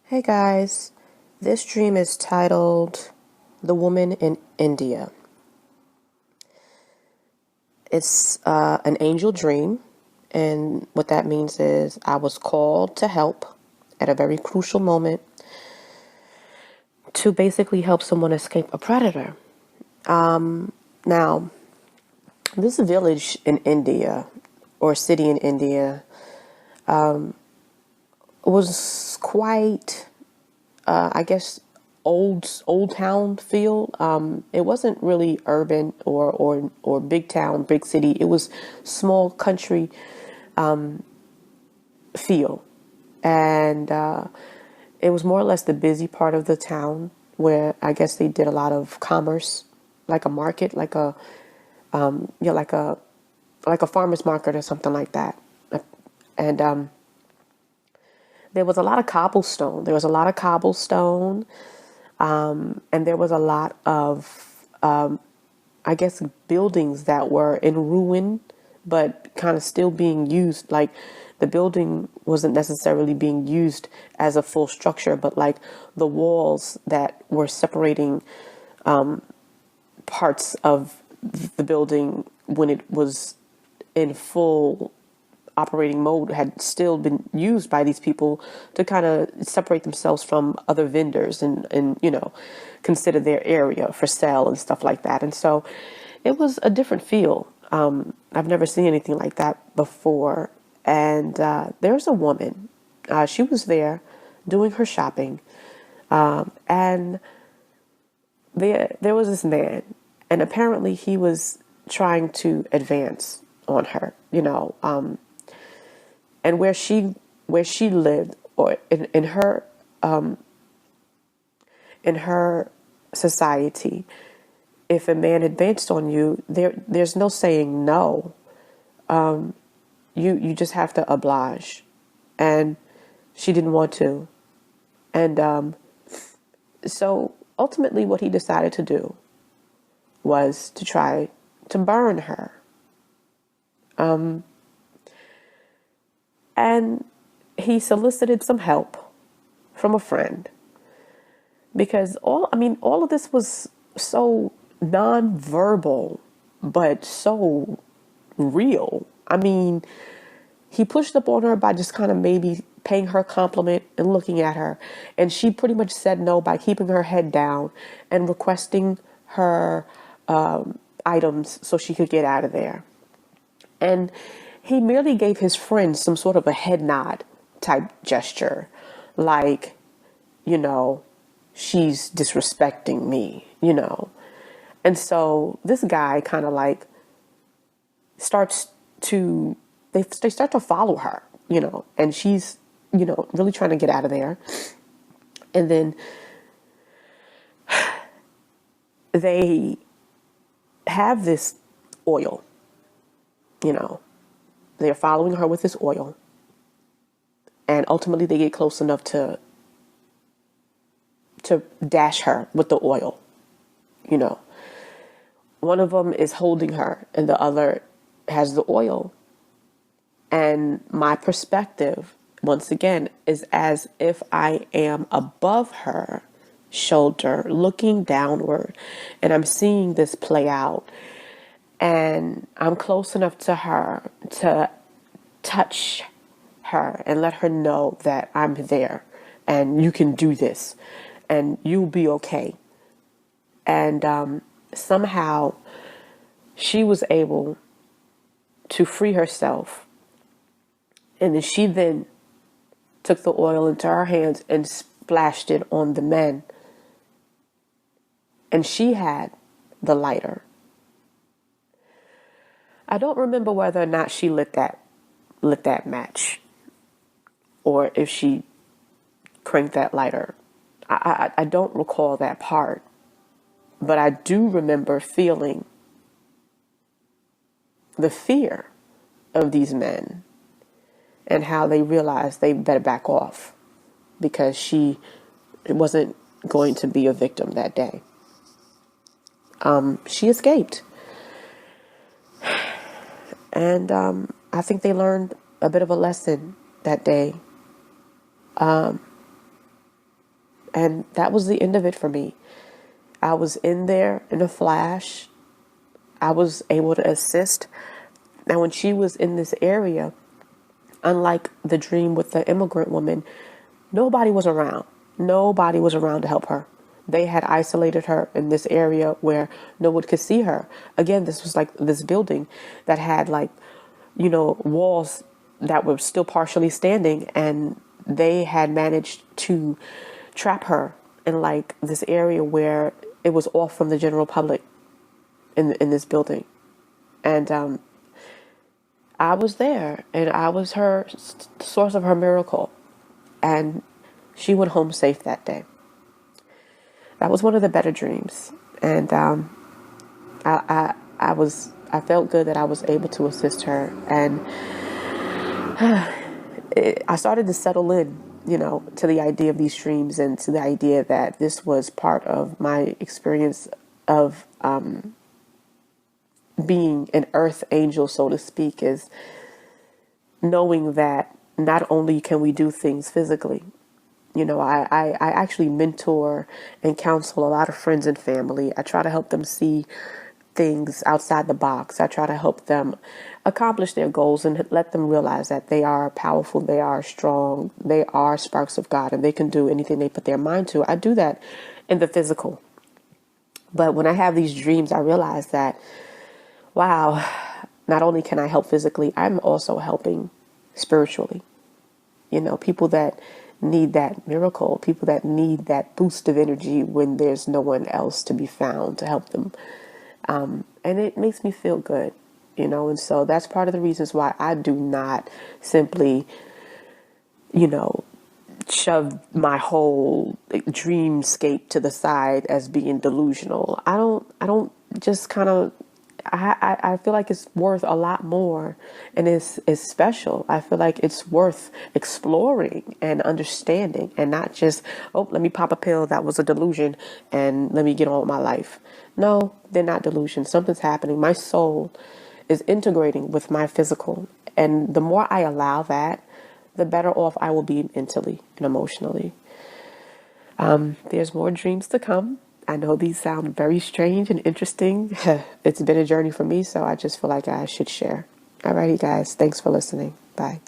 Hey guys, this dream is titled The Woman in India. It's an angel dream, and what that means is I was called to help at a very crucial moment to basically help someone escape a predator. Now, this village in India, or city in India, was quite I guess old town feel. It wasn't really urban or big town, big city. It was small country feel, and it was more or less the busy part of the town where I guess they did a lot of commerce, like a market, like a farmer's market or something like that, and there was a lot of cobblestone. There was a lot of cobblestone and there was a lot of, I guess, buildings that were in ruin, but kind of still being used. Like the building wasn't necessarily being used as a full structure, but like the walls that were separating parts of the building when it was in full operating mode had still been used by these people to kind of separate themselves from other vendors and consider their area for sale and stuff like that. And so it was a different feel. I've never seen anything like that before. And there's a woman. She was there doing her shopping. And there was this man. And apparently he was trying to advance on her, and where she lived, or in her society, if a man advanced on you, there's no saying no. You just have to oblige, and she didn't want to, and so ultimately, what he decided to do was to try to burn her. And he solicited some help from a friend because all of this was so non-verbal, but so real. He pushed up on her by just kind of maybe paying her a compliment and looking at her. And she pretty much said no by keeping her head down and requesting her items so she could get out of there. And he merely gave his friend some sort of a head nod type gesture, like, she's disrespecting me. And so this guy kind of like starts to, they start to follow her, and she's, really trying to get out of there. And then they have this oil. They're following her with this oil. And ultimately they get close enough to dash her with the oil. One of them is holding her and the other has the oil. And my perspective, once again, is as if I am above her shoulder, looking downward, and I'm seeing this play out. And I'm close enough to her to touch her and let her know that I'm there and you can do this and you'll be okay. And somehow she was able to free herself. And then she then took the oil into her hands and splashed it on the men. And she had the lighter. I don't remember whether or not she lit that match, or if she cranked that lighter. I don't recall that part, but I do remember feeling the fear of these men and how they realized they better back off because she wasn't going to be a victim that day. She escaped. And I think they learned a bit of a lesson that day. And that was the end of it for me. I was in there in a flash. I was able to assist. Now, when she was in this area, unlike the dream with the immigrant woman, nobody was around. Nobody was around to help her. They had isolated her in this area where no one could see her. Again, this was like this building that had like, walls that were still partially standing, and they had managed to trap her in like this area where it was off from the general public in this building. And I was there, and I was her source of her miracle. And she went home safe that day. That was one of the better dreams. And I felt good that I was able to assist her. And I started to settle in, to the idea of these dreams, and to the idea that this was part of my experience of being an earth angel, so to speak, is knowing that not only can we do things physically. I actually mentor and counsel a lot of friends and family. I try to help them see things outside the box. I try to help them accomplish their goals and let them realize that they are powerful, they are strong, they are sparks of God, and they can do anything they put their mind to. I do that in the physical. But when I have these dreams, I realize that, wow, not only can I help physically, I'm also helping spiritually. People that need that miracle, people that need that boost of energy when there's no one else to be found to help them. And it makes me feel good, and so that's part of the reasons why I do not simply, shove my whole dreamscape to the side as being delusional. I don't just kind of, I feel like it's worth a lot more, and it's special. I feel like it's worth exploring and understanding, and not just, oh, let me pop a pill, that was a delusion, and let me get on with my life. No, they're not delusions. Something's happening. My soul is integrating with my physical, and the more I allow that, the better off I will be mentally and emotionally. There's more dreams to come. I know these sound very strange and interesting. It's been a journey for me, so I just feel like I should share. Alrighty, guys. Thanks for listening. Bye.